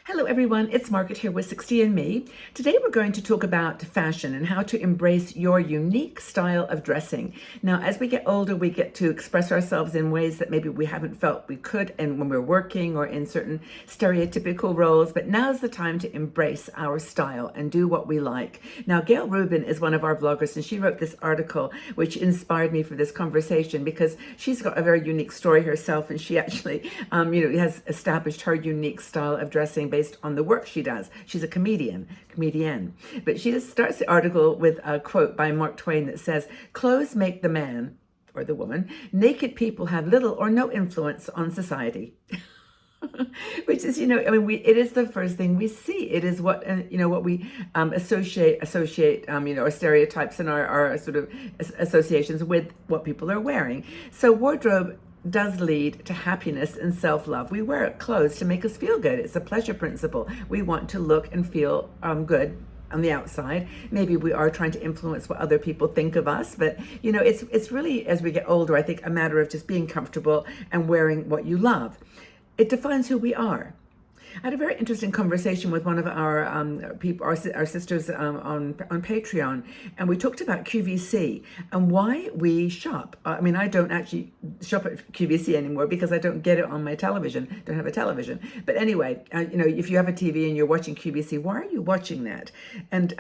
Hello everyone, it's Margaret here with 60andMe. Today we're going to talk about fashion and how to embrace your unique style of dressing. Now, as we get older, we get to express ourselves in ways that maybe we haven't felt we could and when we're working or in certain stereotypical roles, but now's the time to embrace our style and do what we like. Now, Gail Rubin is one of our bloggers and she wrote this article which inspired me for this conversation because she's got a very unique story herself and she actually has established her unique style of dressing based on the work she does. She's a comedian. But she just starts the article with a quote by Mark Twain that says, "Clothes make the man or the woman. Naked people have little or no influence on society." Which is, it is the first thing we see. It is what we associate, our stereotypes and our sort of associations with what people are wearing. So wardrobe does lead to happiness and self-love. We wear clothes to make us feel good. It's a pleasure principle. We want to look and feel good on the outside. Maybe we are trying to influence what other people think of us, but it's really, as we get older, I think a matter of just being comfortable and wearing what you love. It defines who we are. I had a very interesting conversation with one of our people, our sisters on Patreon, and we talked about QVC and why we shop. I don't actually shop at QVC anymore because I don't get it on my television. Don't have a television. But anyway, if you have a TV and you're watching QVC, why are you watching that? And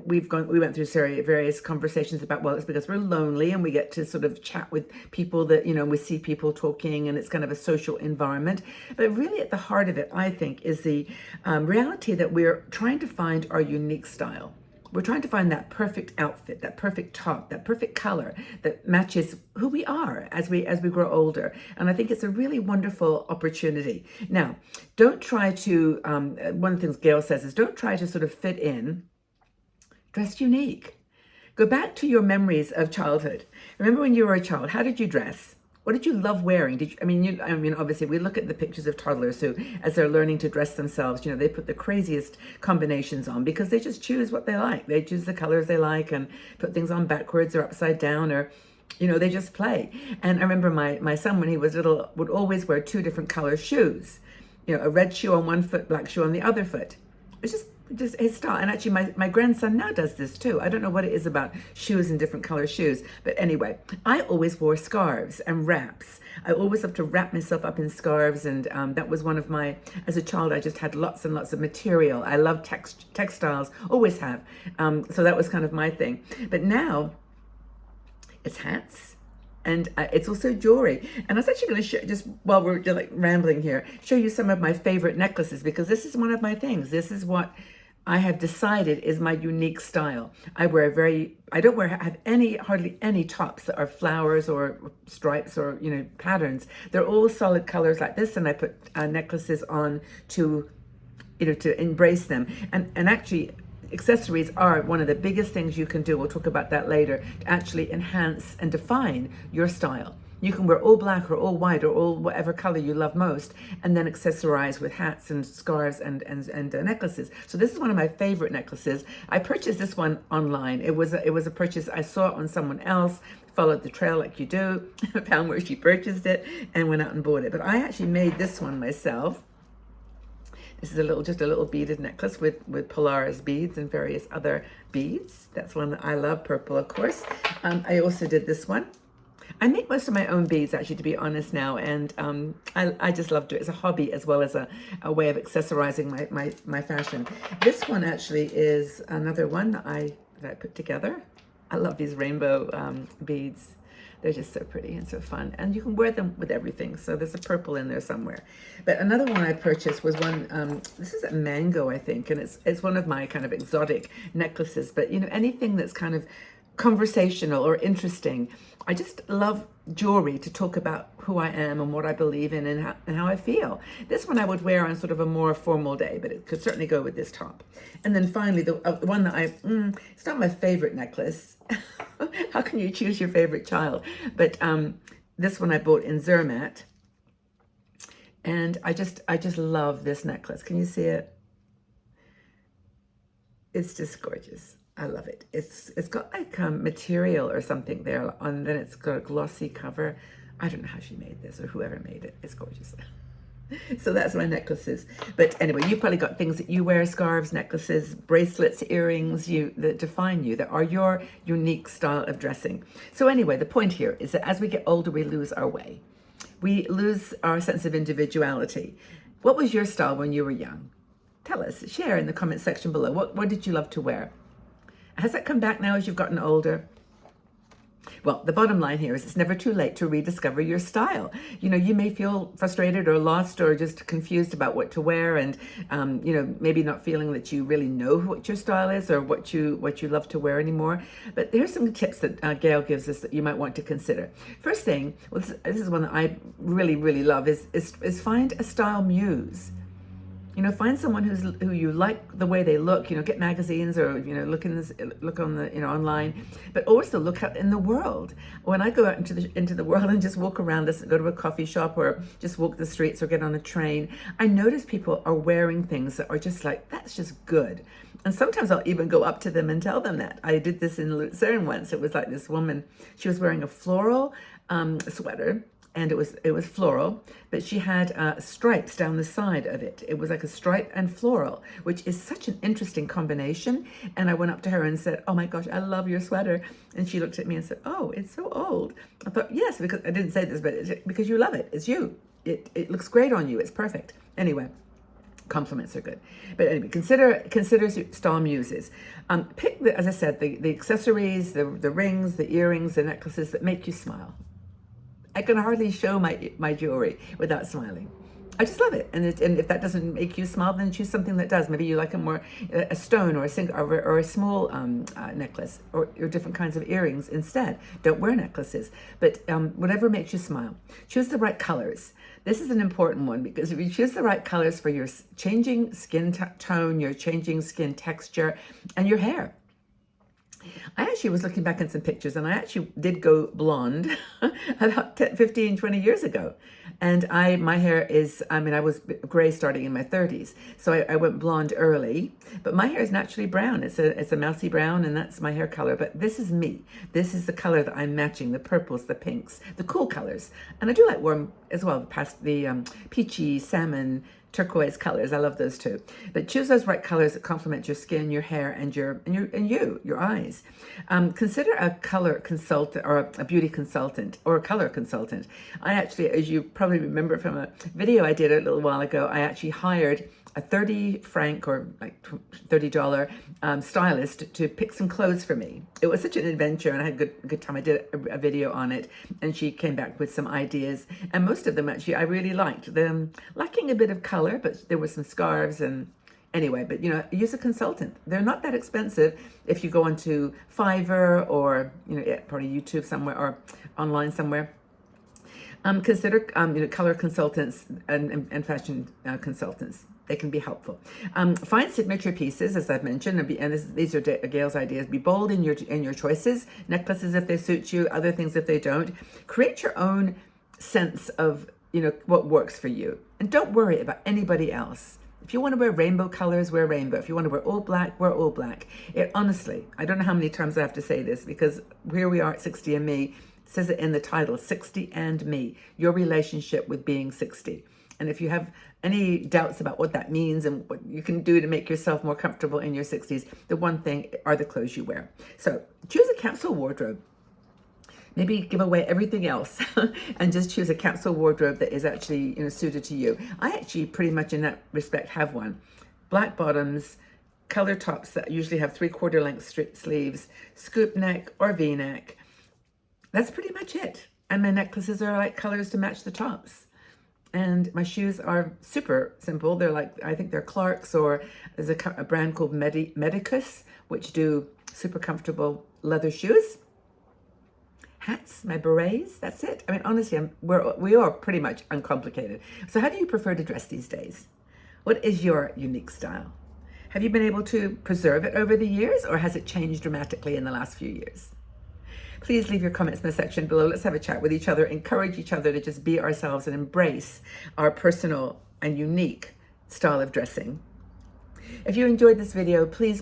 we went through various conversations about, well, it's because we're lonely and we get to sort of chat with people that we see people talking and it's kind of a social environment. But really, at the heart of it, I think, is the reality that we're trying to find our unique style. We're trying to find that perfect outfit, that perfect top, that perfect color that matches who we are as we grow older. And I think it's a really wonderful opportunity. Now, don't try to, one of the things Gail says is don't try to sort of fit in, dress unique. Go back to your memories of childhood. Remember when you were a child, how did you dress? What did you love wearing? Obviously we look at the pictures of toddlers who, as they're learning to dress themselves, they put the craziest combinations on because they just choose what they like. They choose the colors they like and put things on backwards or upside down or, they just play. And I remember my son, when he was little, would always wear two different color shoes. A red shoe on one foot, black shoe on the other foot. It's just his style. And actually my grandson now does this too. I don't know what it is about shoes and different color shoes, but anyway, I always wore scarves and wraps. I always have to wrap myself up in scarves, and that was one of as a child, I just had lots and lots of material. I love textiles, always have. So that was kind of my thing. But now it's hats. And it's also jewelry. And I was actually going to show, just while we're rambling here, show you some of my favorite necklaces, because this is one of my things. This is what I have decided is my unique style. I don't have hardly any tops that are flowers or stripes or, patterns. They're all solid colors like this. And I put necklaces on to embrace them. And actually, accessories are one of the biggest things you can do. We'll talk about that later, to actually enhance and define your style. You can wear all black or all white or all whatever color you love most, and then accessorize with hats and scarves and necklaces. So this is one of my favorite necklaces. I purchased this one online. It was a purchase. I saw it on someone else, followed the trail like you do, found where she purchased it, and went out and bought it. But I actually made this one myself. This is just a little beaded necklace with Polaris beads and various other beads. That's one that I love, purple, of course. I also did this one. I make most of my own beads, actually, to be honest now, and I just love to do it as a hobby as well as a way of accessorizing my fashion. This one actually is another one that I put together. I love these rainbow beads. They're just so pretty and so fun. And you can wear them with everything. So there's a purple in there somewhere. But another one I purchased was one, this is a mango, I think. And it's one of my kind of exotic necklaces. But, anything that's kind of conversational or interesting. I just love jewelry to talk about who I am and what I believe in and how I feel. This one I would wear on sort of a more formal day, but it could certainly go with this top. And then finally, the one that it's not my favorite necklace. How can you choose your favorite child? But this one I bought in Zermatt. And I just love this necklace. Can you see it? It's just gorgeous. I love it. It's got like material or something there, and then it's got a glossy cover. I don't know how she made this or whoever made it. It's gorgeous. So that's my necklaces. But anyway, you've probably got things that you wear, scarves, necklaces, bracelets, earrings, that define you, that are your unique style of dressing. So anyway, the point here is that as we get older, we lose our way. We lose our sense of individuality. What was your style when you were young? Tell us, share in the comment section below. What did you love to wear? Has that come back now as you've gotten older? Well, the bottom line here is it's never too late to rediscover your style. You may feel frustrated or lost or just confused about what to wear, and maybe not feeling that you really know what your style is or what you love to wear anymore. But here's some tips that Gail gives us that you might want to consider. First thing, well, this is one that I really, really love, is find a style muse. Find someone who you like the way they look. Get magazines or look on the online, but also look out in the world. When I go out into the world and just walk around, go to a coffee shop or just walk the streets or get on a train, I notice people are wearing things that are just like, that's just good. And sometimes I'll even go up to them and tell them that. I did this in Lucerne once. It was like this woman. She was wearing a floral sweater. And it was floral, but she had stripes down the side of it. It was like a stripe and floral, which is such an interesting combination. And I went up to her and said, "Oh my gosh, I love your sweater." And she looked at me and said, "Oh, it's so old." I thought, yes, because I didn't say this, but it's because you love it. It's you. It looks great on you. It's perfect. Anyway, compliments are good. But anyway, consider style muses. Pick, as I said, the accessories, the rings, the earrings, the necklaces that make you smile. I can hardly show my jewelry without smiling. I just love it. And if that doesn't make you smile, then choose something that does. Maybe you like a stone or a small necklace or different kinds of earrings instead. Don't wear necklaces, but whatever makes you smile. Choose the right colors. This is an important one because if you choose the right colors for your changing skin tone, your changing skin texture, and your hair. I actually was looking back at some pictures and I actually did go blonde about 15, 20 years ago. And my hair is, I was gray starting in my 30s. So I went blonde early, but my hair is naturally brown. It's a mousy brown, and that's my hair color. But this is me. This is the color that I'm matching, the purples, the pinks, the cool colors. And I do like warm as well, the peachy, salmon, turquoise colors. I love those too. But choose those right colors that complement your skin, your hair, and your eyes. Consider a color consultant or a beauty consultant or a color consultant. I actually, as you probably remember from a video I did a little while ago, I actually hired a 30 franc or like $30 stylist to pick some clothes for me. It was such an adventure and I had a good time. I did a video on it and she came back with some ideas, and most of them actually I really liked them, lacking a bit of color, but there were some scarves and anyway, but use a consultant. They're not that expensive if you go onto Fiverr or probably YouTube somewhere or online somewhere. Consider color consultants and fashion consultants. They can be helpful. Find signature pieces, as I've mentioned, and these are Gail's ideas. Be bold in your choices. Necklaces if they suit you, other things if they don't. Create your own sense of what works for you, and don't worry about anybody else. If you want to wear rainbow colors, wear rainbow. If you want to wear all black, wear all black. Honestly, I don't know how many times I have to say this because here we are at 60andMe. It says it in the title, 60andMe, your relationship with being 60. And if you have any doubts about what that means and what you can do to make yourself more comfortable in your 60s, the one thing are the clothes you wear. So choose a capsule wardrobe. Maybe give away everything else and just choose a capsule wardrobe that is actually suited to you. I actually pretty much in that respect have one. Black bottoms, color tops that usually have 3/4 length sleeves, scoop neck or V-neck. That's pretty much it. And my necklaces are like colors to match the tops. And my shoes are super simple. They're like, I think they're Clark's, or there's a brand called Medicus, which do super comfortable leather shoes. Hats, my berets, that's it. Honestly, we are pretty much uncomplicated. So how do you prefer to dress these days? What is your unique style? Have you been able to preserve it over the years, or has it changed dramatically in the last few years? Please leave your comments in the section below. Let's have a chat with each other, encourage each other to just be ourselves and embrace our personal and unique style of dressing. If you enjoyed this video, please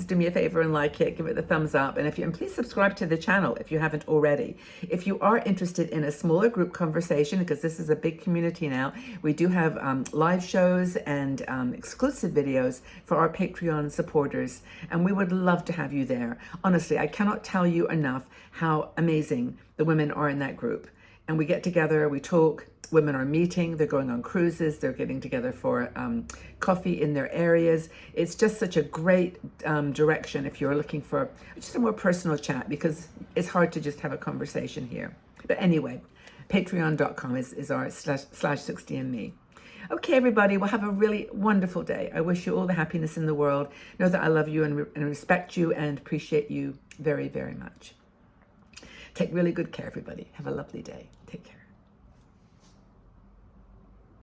do me a favor and like it, give it the thumbs up, and please subscribe to the channel if you haven't already. If you are interested in a smaller group conversation, because this is a big community now, we do have live shows and exclusive videos for our Patreon supporters, and we would love to have you there. Honestly, I cannot tell you enough how amazing the women are in that group. And we get together, we talk, women are meeting, they're going on cruises, they're getting together for coffee in their areas. It's just such a great direction if you're looking for just a more personal chat, because it's hard to just have a conversation here. But anyway, patreon.com is our /SixtyAndMe. Okay, everybody, well, have a really wonderful day. I wish you all the happiness in the world. Know that I love you and respect you and appreciate you very, very much. Take really good care, everybody. Have a lovely day. Take care.